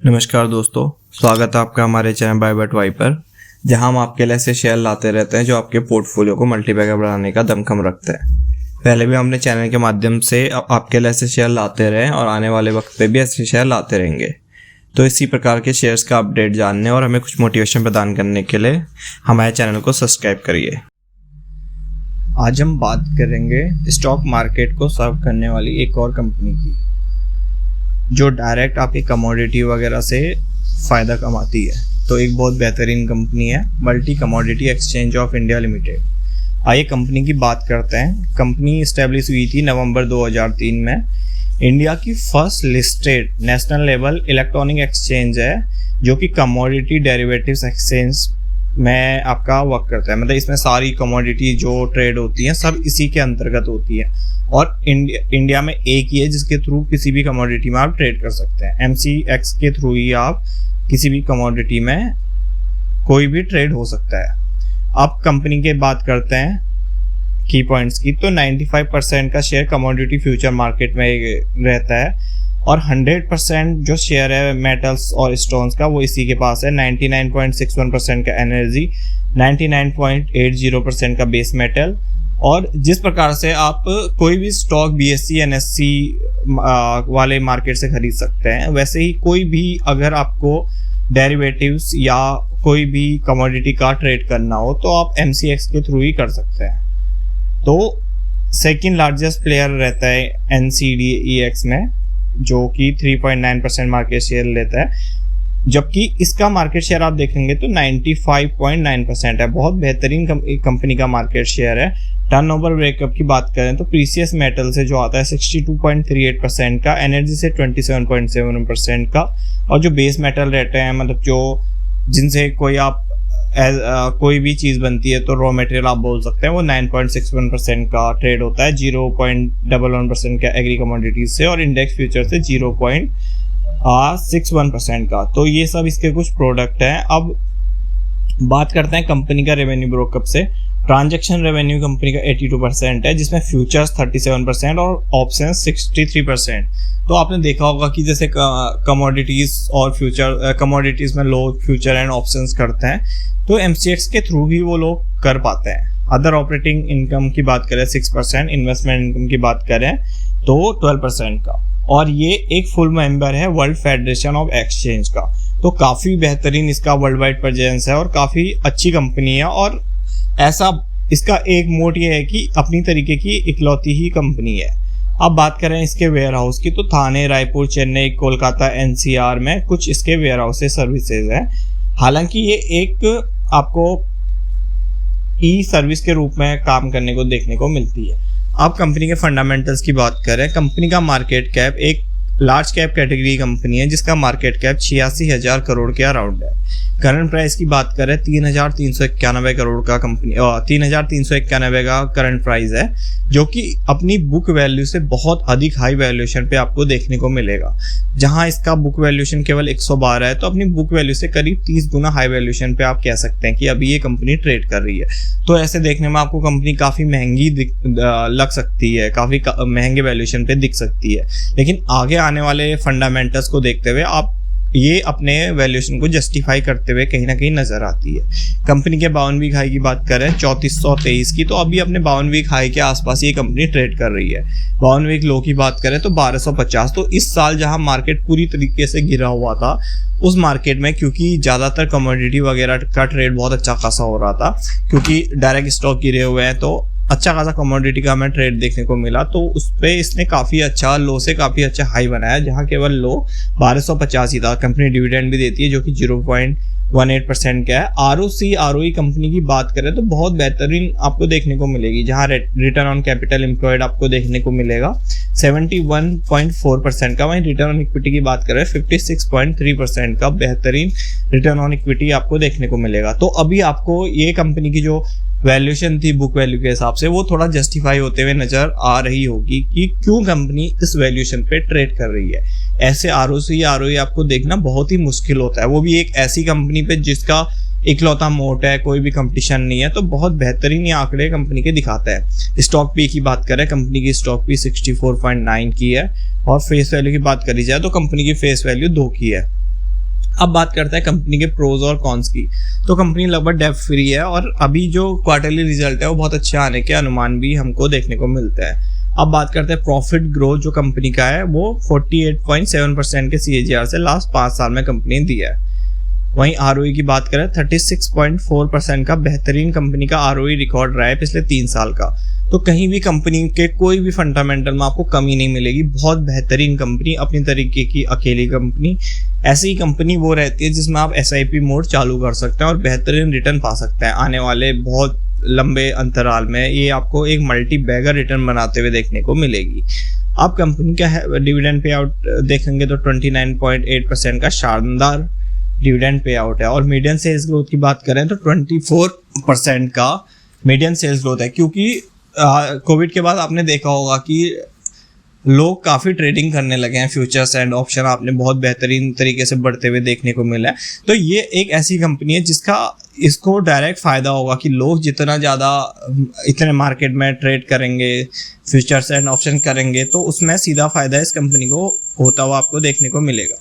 नमस्कार दोस्तों, स्वागत है आपका हमारे चैनल बाय बट वाई पर, जहां हम आपके लिए ऐसे शेयर लाते रहते हैं जो आपके पोर्टफोलियो को मल्टीबैगर बनाने का दमखम रखते हैं। पहले भी हमने चैनल के माध्यम से आपके लिए ऐसे शेयर लाते रहे और आने वाले वक्त पे भी ऐसे शेयर लाते रहेंगे। तो इसी प्रकार के शेयर्स का अपडेट जानने और हमें कुछ मोटिवेशन प्रदान करने के लिए हमारे चैनल को सब्सक्राइब करिए। आज हम बात करेंगे स्टॉक मार्केट को सर्व करने वाली एक और कंपनी की, जो डायरेक्ट आपकी कमोडिटी वगैरह से फ़ायदा कमाती है। तो एक बहुत बेहतरीन कंपनी है multi commodity exchange of India limited. आइए कंपनी की बात करते हैं। कंपनी इस्टेब्लिश हुई थी नवंबर 2003 में। इंडिया की first listed national level electronic exchange है, जो कि कमोडिटी डेरिवेटिव्स एक्सचेंज में आपका वर्क करता है। मतलब इसमें सारी कमोडिटी जो ट्रेड होती हैं सब इसी के अंतर्गत होती है, और इंडिया में एक ही है जिसके थ्रू किसी भी कमोडिटी में आप ट्रेड कर सकते हैं। MCX के थ्रू ही आप किसी भी कमोडिटी में कोई भी ट्रेड हो सकता है। अब कंपनी के बात करते हैं की पॉइंट्स की, तो 95% का शेयर कमोडिटी फ्यूचर मार्केट में रहता है, और 100% जो शेयर है मेटल्स और स्टोन्स का वो इसी के पास है। 99.61% का एनर्जी, 99.80% का बेस मेटल। और जिस प्रकार से आप कोई भी स्टॉक BSE NSE वाले मार्केट से खरीद सकते हैं, वैसे ही कोई भी अगर आपको डेरिवेटिव्स या कोई भी कमोडिटी का ट्रेड करना हो तो आप MCX के थ्रू ही कर सकते हैं। तो सेकंड लार्जेस्ट प्लेयर रहता है NCDEX में, जो कि 3.9% मार्केट शेयर लेता है, जबकि इसका मार्केट शेयर आप देखेंगे तो 95.9% है। बहुत बेहतरीन कंपनी का मार्केट शेयर है। टर्नओवर ब्रेकअप की बात करें तो प्रीसियस मेटल से जो आता है 62.38% का, एनर्जी से 27.7% का, और जो बेस मेटल रहते हैं मतलब जो जिनसे कोई भी चीज़ बनती है तो रॉ मटेरियल आप बोल सकते हैं, वो 9.61% का ट्रेड होता है, 0.11% का एग्री कमोडिटीज से, और इंडेक्स फ्यूचर से 0.61% का। तो ये सब इसके कुछ प्रोडक्ट हैं। अब बात करते हैं कंपनी का रेवेन्यू ब्रोकअप से। ट्रांजैक्शन रेवेन्यू कंपनी का 82% है, जिसमें फ्यूचर्स 37% और ऑप्शंस 63%। तो आपने देखा होगा कि जैसे कमोडिटीज़ और कमोडिटीज़ में लोग फ्यूचर एंड ऑप्शंस करते हैं, तो MCX के थ्रू ही वो लोग कर पाते हैं। अदर ऑपरेटिंग इनकम की बात करें 6%, इन्वेस्टमेंट इनकम की बात करें तो 12% का, और ये एक फुल मेंबर है वर्ल्ड फेडरेशन ऑफ एक्सचेंज का। तो काफ़ी बेहतरीन इसका वर्ल्ड वाइड प्रेजेंस है और काफ़ी अच्छी कंपनी है। और ऐसा इसका एक मोट ये है कि अपनी तरीके की इकलौती ही कंपनी है। अब बात करें इसके वेयर हाउस की, तो थाने, रायपुर, चेन्नई, कोलकाता, NCR में कुछ इसके वेयर हाउसेस सर्विसेज हैं। हालांकि ये एक आपको ई सर्विस के रूप में काम करने को देखने को मिलती है। अब कंपनी के फंडामेंटल्स की बात करें, कंपनी का मार्केट कैप एक लार्ज कैप कैटेगरी कंपनी है, जिसका मार्केट कैप 86,000 करोड़ के अराउंड है। करंट प्राइस की बात करें 3,391 करोड़ का कंपनी 3,391 का करंट प्राइस है, जो कि अपनी बुक वैल्यू से बहुत अधिक हाई वैल्यूएशन पे आपको देखने को मिलेगा। जहां इसका बुक वैल्यूएशन केवल 112 है, तो अपनी बुक वैल्यू से करीब 30 गुना हाई वैल्यूएशन पे आप कह सकते हैं कि अभी ये कंपनी ट्रेड कर रही है। तो ऐसे देखने में आपको कंपनी काफ़ी महंगी लग सकती है, काफ़ी महंगे वैल्यूएशन पे दिख सकती है, लेकिन आगे आने वाले फंडामेंटल्स को देखते हुए आप ये अपने वैल्यूएशन को जस्टिफाई करते हुए कहीं ना कहीं नजर आती है। कंपनी के 52 वीक हाई की बात करें 3423 की, तो अभी अपने 52 वीक हाई के आसपास ये कंपनी ट्रेड कर रही है। 52 वीक लो की बात करें तो 1250। तो इस साल जहां मार्केट पूरी तरीके से गिरा हुआ था, उस मार्केट में क्योंकि ज़्यादातर कमोडिटी वगैरह का ट्रेड बहुत अच्छा खासा हो रहा था, क्योंकि डायरेक्ट स्टॉक गिरे हुए हैं, तो अच्छा खासा कमोडिटी का हमें ट्रेड देखने को मिला। तो उस पर इसने काफ़ी अच्छा लो से काफ़ी अच्छा हाई बनाया, जहां केवल लो 1250 ही था। कंपनी डिविडेंड भी देती है जो कि 0.18% का है। ROE कंपनी की बात करें तो बहुत बेहतरीन आपको देखने को मिलेगी, जहां रिटर्न ऑन कैपिटल एम्प्लॉयड आपको देखने को मिलेगा 71.4% का। वहीं रिटर्न ऑन इक्विटी की बात करें 56.3% का बेहतरीन रिटर्न ऑन इक्विटी आपको देखने को मिलेगा। तो अभी आपको ये कंपनी की जो वैल्यूएशन थी बुक वैल्यू के हिसाब से, वो थोड़ा जस्टिफाई होते हुए नजर आ रही होगी कि क्यों कंपनी इस वैल्यूएशन पे ट्रेड कर रही है। ऐसे ROE आपको देखना बहुत ही मुश्किल होता है, वो भी एक ऐसी कंपनी पे जिसका इकलौता मोट है, कोई भी कंपटीशन नहीं है। तो बहुत बेहतरीन ये आंकड़े कंपनी के दिखाता है। स्टॉक पी की बात करें, कंपनी की स्टॉक पी 64.9 की है, और फेस वैल्यू की बात करी जाए तो कंपनी की फेस वैल्यू 2 की है। अब बात करते हैं कंपनी के प्रोज और कॉन्स की। तो कंपनी लगभग डेब्ट फ्री है और अभी जो क्वार्टरली रिजल्ट है वो बहुत अच्छे आने के अनुमान भी हमको देखने को मिलते हैं। अब बात करते हैं प्रॉफिट ग्रोथ जो कंपनी का है वो 48.7% के CAGR से लास्ट 5 साल में कंपनी दी है। वहीं ROE की बात करें 36.4% का बेहतरीन कंपनी का ROE रिकॉर्ड रहा है पिछले 3 साल का। तो कहीं भी कंपनी के कोई भी फंडामेंटल में आपको कमी नहीं मिलेगी। बहुत बेहतरीन कंपनी, अपनी तरीके की अकेली कंपनी। ऐसी ही कंपनी वो रहती है जिसमें आप SIP मोड चालू कर सकते हैं और बेहतरीन रिटर्न पा सकते हैं आने वाले बहुत लंबे अंतराल में। ये आपको एक मल्टी बैगर रिटर्न बनाते हुए देखने को मिलेगी। आप कंपनी का डिविडेंड पे आउट देखेंगे तो 29.8% का शानदार डिविडेंड पे आउट है। और मीडियन सेल्स ग्रोथ की बात करें तो 24% का मीडियन सेल्स ग्रोथ है, क्योंकि कोविड के बाद आपने देखा होगा कि लोग काफ़ी ट्रेडिंग करने लगे हैं। फ्यूचर्स एंड ऑप्शन आपने बहुत बेहतरीन तरीके से बढ़ते हुए देखने को मिला है। तो ये एक ऐसी कंपनी है जिसका इसको डायरेक्ट फ़ायदा होगा कि लोग जितना ज़्यादा इतने मार्केट में ट्रेड करेंगे, फ्यूचर्स एंड ऑप्शन करेंगे, तो उसमें सीधा फ़ायदा इस कंपनी को होता हुआ आपको देखने को मिलेगा।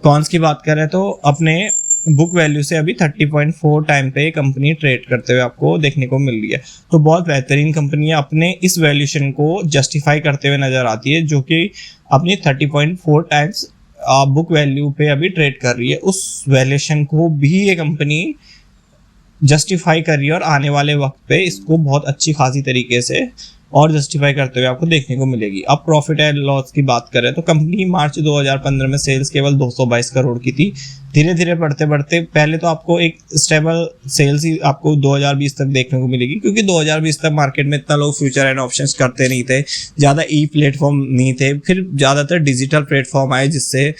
कॉन्स की बात करें तो अपने बुक वैल्यू से अभी 30.4 टाइम पे कंपनी ट्रेड करते हुए आपको देखने को मिल रही है। तो बहुत बेहतरीन कंपनी है, अपने इस वैल्यूएशन को जस्टिफाई करते हुए नजर आती है, जो कि अपनी 30.4 टाइम्स बुक वैल्यू पे अभी ट्रेड कर रही है। उस वैल्यूएशन को भी ये कंपनी जस्टिफाई कर रही है और आने वाले वक्त पे इसको बहुत अच्छी खासी तरीके से और जस्टिफाई करते हुए आपको देखने को मिलेगी। अब प्रॉफिट एंड लॉस की बात करें तो कंपनी मार्च 2015 में सेल्स केवल 222 करोड़ की थी। धीरे धीरे बढ़ते बढ़ते पहले तो आपको एक स्टेबल सेल्स ही आपको 2020 तक देखने को मिलेगी, क्योंकि 2020 तक मार्केट में इतना लोग फ्यूचर एंड ऑप्शंस करते नहीं थे, ज़्यादा प्लेटफॉर्म नहीं थे। फिर ज़्यादातर डिजिटल प्लेटफॉर्म आए जिससे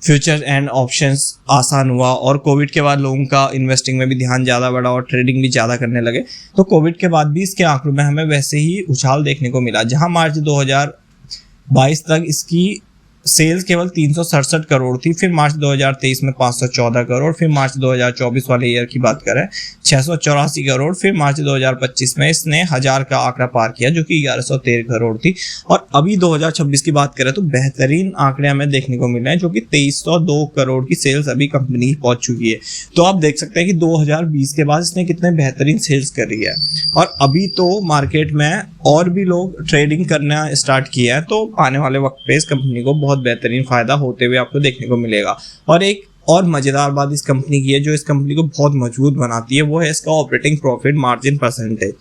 फ्यूचर एंड ऑप्शंस आसान हुआ और कोविड के बाद लोगों का इन्वेस्टिंग में भी ध्यान ज़्यादा बढ़ा और ट्रेडिंग भी ज़्यादा करने लगे। तो कोविड के बाद भी इसके आंकड़ों में हमें वैसे ही उछाल देखने को मिला, जहां मार्च 2022 तक इसकी सेल्स केवल 367 करोड़ थी। फिर मार्च 2023 में 514 करोड़, फिर मार्च 2024 वाले ईयर की बात करें 684 करोड़, फिर मार्च 2025 में इसने 1000 का आंकड़ा पार किया जो कि 1113 करोड़ थी। और अभी 2026 की बात करें तो बेहतरीन आंकड़े हमें देखने को मिल रहे हैं, जो कि 2302 करोड़ की सेल्स अभी कंपनी पहुंच चुकी है। तो आप देख सकते हैं कि 2020 के बाद इसने कितने बेहतरीन सेल्स कर रही है। और अभी तो मार्केट में और भी लोग ट्रेडिंग करना स्टार्ट किया है, तो आने वाले वक्त पे इस कंपनी को बहुत बेहतरीन फायदा होते हुए आपको देखने को मिलेगा। और एक और मजेदार बात इस कंपनी की है जो इस कंपनी को बहुत मजबूत बनाती है, वो है इसका ऑपरेटिंग प्रॉफिट मार्जिन परसेंटेज।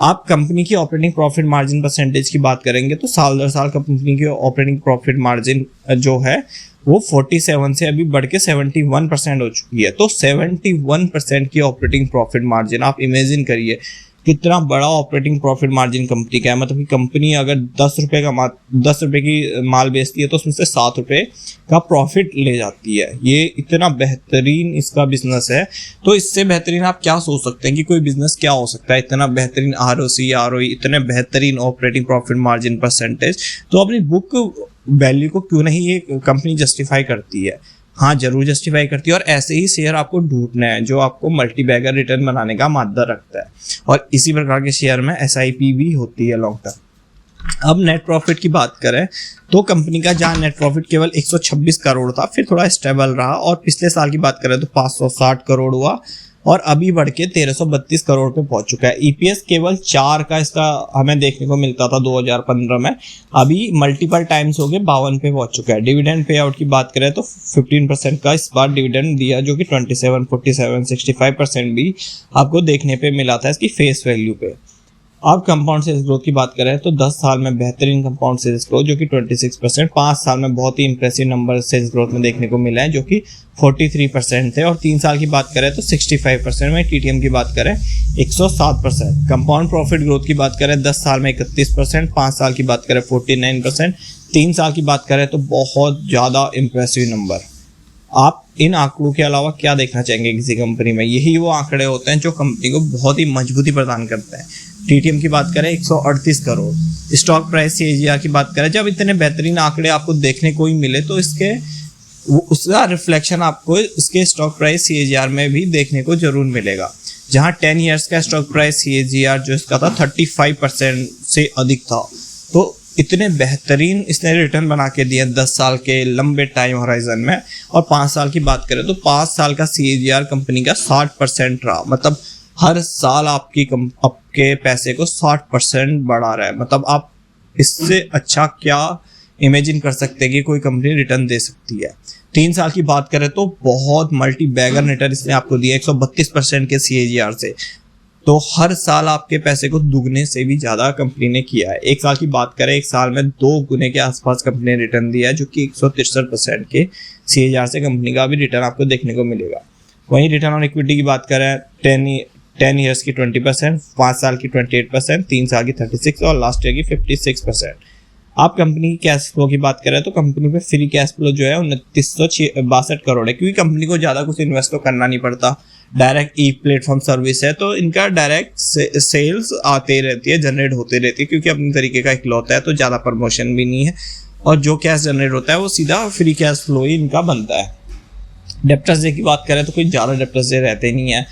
आप कंपनी की ऑपरेटिंग प्रॉफिट मार्जिन परसेंटेज की बात करेंगे तो साल दर साल कंपनी की ऑपरेटिंग प्रॉफिट मार्जिन जो है वो 47 से अभी बढ़ के 71% हो चुकी है। तो 71% की ऑपरेटिंग प्रॉफिट मार्जिन, आप इमेजिन करिए कितना बड़ा ऑपरेटिंग प्रॉफिट मार्जिन कंपनी का है। मतलब कि कंपनी अगर 10 रुपये की माल बेचती है तो उसमें से 7 रुपये का प्रॉफिट ले जाती है। ये इतना बेहतरीन इसका बिजनेस है। तो इससे बेहतरीन आप क्या सोच सकते हैं कि कोई बिजनेस क्या हो सकता है, इतना बेहतरीन ROE, इतने बेहतरीन ऑपरेटिंग प्रॉफिट मार्जिन परसेंटेज। तो अपनी बुक वैल्यू को क्यों नहीं ये कंपनी जस्टिफाई करती है? हाँ, जरूर जस्टिफाई करती है। और ऐसे ही शेयर आपको ढूंढना है जो आपको मल्टी बैगर रिटर्न बनाने का मादा रखता है, और इसी प्रकार के शेयर में SIP भी होती है लॉन्ग टर्म। अब नेट प्रॉफिट की बात करें तो कंपनी का जहां नेट प्रॉफिट केवल 126 करोड़ था, फिर थोड़ा स्टेबल रहा, और पिछले साल की बात करें तो 560 करोड़ हुआ और अभी बढ़ के 1332 करोड़ पे पहुंच चुका है। EPS केवल 4 का इसका हमें देखने को मिलता था 2015 में, अभी मल्टीपल टाइम्स हो गए 52 पे पहुंच चुका है। डिविडेंड पे आउट की बात करें तो 15% का इस बार डिविडेंड दिया, जो कि 27, 47, 65% भी आपको देखने पे मिला था इसकी फेस वैल्यू पे। अब कंपाउंड सेल्स ग्रोथ की बात करें तो 10 साल में बेहतरीन कंपाउंड सेल्स ग्रोथ जो कि 26%, 5 साल में बहुत ही इंप्रेसिव नंबर सेल्स ग्रोथ में देखने को मिला है जो कि 43% थे, और 3 साल की बात करें तो 65% में, TTM की बात करें 107%। कंपाउंड प्रॉफिट ग्रोथ की बात करें 10 साल में 31%, 5 साल की बात करें 49%, 3 साल की बात करें तो बहुत ज़्यादा इंप्रेसिव नंबर। आप इन आंकड़ों के अलावा क्या देखना चाहेंगे किसी कंपनी में? यही वो आंकड़े होते हैं जो कंपनी को बहुत ही मजबूती प्रदान करते हैं। TTM की बात करें 138 करोड़, स्टॉक प्राइस CAGR की बात करें, जब इतने बेहतरीन आंकड़े आपको देखने को ही मिले तो उसका रिफ्लेक्शन आपको इसके स्टॉक प्राइस CAGR में भी देखने को जरूर मिलेगा। जहां 10 ईयर्स का स्टॉक प्राइस CAGR जो इसका था 35% से अधिक था, तो इतने बेहतरीन इसने रिटर्न बना के दिए 10 साल के लंबे टाइम होराइजन में। और 5 साल की बात करें तो 5 साल का CAGR कंपनी का 60% रहा। मतलब हर साल आपके पैसे को 60% बढ़ा रहा है। मतलब आप इससे अच्छा क्या इमेजिन कर सकते हैं कि कोई कंपनी रिटर्न दे सकती है। 3 साल की बात करें तो बहुत मल्टी बैगर रिटर्न इसने आपको दिया 132% के CAGR से। तो हर साल आपके पैसे को दुगने से भी ज़्यादा कंपनी ने किया है। 1 साल की बात करें, 1 साल में 2 गुने के आसपास कंपनी ने रिटर्न दिया है, जो कि 163% के CAGR से कंपनी का भी रिटर्न आपको देखने को मिलेगा। वहीं रिटर्न ऑन इक्विटी की बात करें 10 ईयर्स की 20%, 5 साल की 28%, 3 साल की 36% और लास्ट ईयर की 56%। आप कंपनी की कैश फ्लो की बात करें तो कंपनी पे फ्री कैश फ्लो जो है 2962 करोड़ है, क्योंकि कंपनी को ज़्यादा कुछ इन्वेस्ट तो करना नहीं पड़ता। डायरेक्ट प्लेटफॉर्म सर्विस है, तो इनका डायरेक्ट सेल्स आते रहती है, जनरेट होते रहती है, क्योंकि अपनी तरीके का इकलौता है, तो ज़्यादा प्रमोशन भी नहीं है। और जो कैश जनरेट होता है वो सीधा फ्री कैश फ्लो ही इनका बनता है। डेप्टर्स डे की बात करें तो कोई ज़्यादा डेप्टर्स डे रहते नहीं है,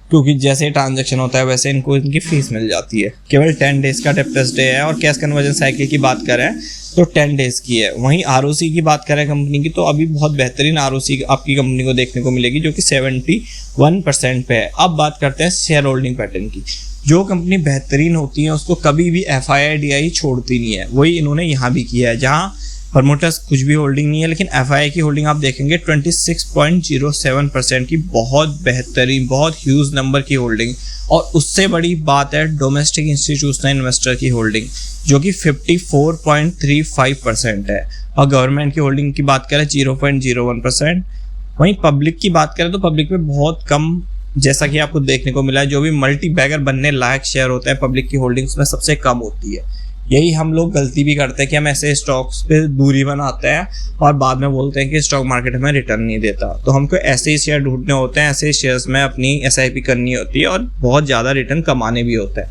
क्योंकि जैसे ट्रांजैक्शन होता है वैसे इनको इनकी फीस मिल जाती है। केवल 10 डेज का डेप्टर्स डे है। और कैश कन्वर्जन साइकिल की बात करें तो 10 डेज की है। वहीं ROC की बात करें कंपनी की, तो अभी बहुत बेहतरीन ROC आपकी कंपनी को देखने को मिलेगी, जो कि 71% पे है। अब बात करते हैं शेयर होल्डिंग पैटर्न की। जो कंपनी बेहतरीन होती है उसको कभी भी FII छोड़ती नहीं है। वही इन्होंने यहाँ भी किया है, जहाँ प्रमोटर्स कुछ भी होल्डिंग नहीं है, लेकिन FII की होल्डिंग आप देखेंगे 26.07% की, बहुत बेहतरीन, बहुत ह्यूज नंबर की होल्डिंग। और उससे बड़ी बात है डोमेस्टिक इंस्टीट्यूशनल इन्वेस्टर की होल्डिंग, जो कि 54.35% है। और गवर्नमेंट की होल्डिंग की बात करें 0.01%। वहीं पब्लिक की बात करें तो पब्लिक में बहुत कम, जैसा कि आपको देखने को मिला है, जो भी मल्टी बैगर बनने लायक शेयर होता है पब्लिक की होल्डिंग्स में सबसे कम होती है। यही हम लोग गलती भी करते हैं कि हम ऐसे स्टॉक्स पे दूरी बनाते हैं और बाद में बोलते हैं कि स्टॉक मार्केट हमें रिटर्न नहीं देता। तो हमको ऐसे ही शेयर ढूंढने होते हैं, ऐसे ही शेयर्स में अपनी SIP करनी होती है और बहुत ज़्यादा रिटर्न कमाने भी होता है।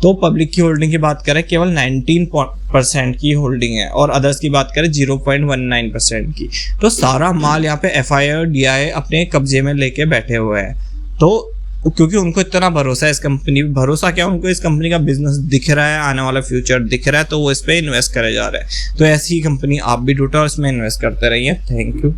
तो पब्लिक की होल्डिंग की बात करें केवल 19% की होल्डिंग है, और अदर्स की बात करें 0.19% की। तो सारा माल यहाँ पे FII और DII अपने कब्जे में लेके बैठे हुए हैं। तो क्योंकि उनको इतना भरोसा है इस कंपनी पे, भरोसा क्या, उनको इस कंपनी का बिजनेस दिख रहा है, आने वाला फ्यूचर दिख रहा है, तो वो इस पे इन्वेस्ट करे जा रहे हैं। तो ऐसी ही कंपनी आप भी ढूंढो और इसमें इन्वेस्ट करते रहिए। Thank you.